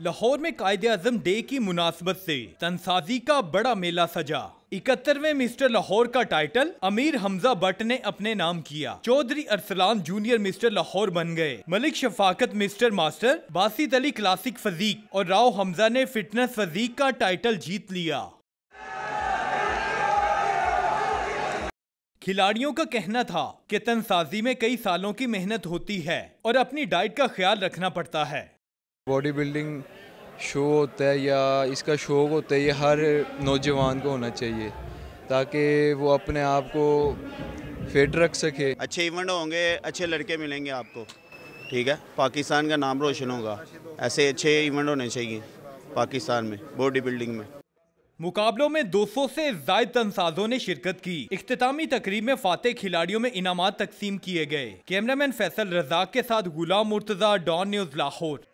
लाहौर में कायदे-आज़म डे की मुनासबत से तनसाजी का बड़ा मेला सजा। 71वें मिस्टर लाहौर का टाइटल अमीर हमजा बट ने अपने नाम किया। चौधरी अरसलान जूनियर मिस्टर लाहौर बन गए। Malik Shafqat mister master, Basit Ali classic physique और राव हमजा ने फिटनेस फजीक का टाइटल जीत लिया। खिलाड़ियों का कहना था कि तनसाजी में कई सालों की मेहनत होती है और अपनी डाइट का ख्याल रखना पड़ता है। बॉडी बिल्डिंग शो होता है या इसका शौक होता है, ये हर नौजवान को होना चाहिए ताकि वो अपने आप को फिट रख सके। अच्छे इवेंट होंगे, अच्छे लड़के मिलेंगे आपको, ठीक है, पाकिस्तान का नाम रोशन होगा। ऐसे अच्छे इवेंट होने चाहिए पाकिस्तान में बॉडी बिल्डिंग में। मुकाबलों में 200 से ज़ायद तनसाजों ने शिरकत की। इख्तितामी तकरीब में फातेह खिलाड़ियों में इनामात तकसीम किए गए। कैमरामैन फैसल रज़ाक के साथ गुलाम मुर्तज़ा, डॉन न्यूज़ लाहौर।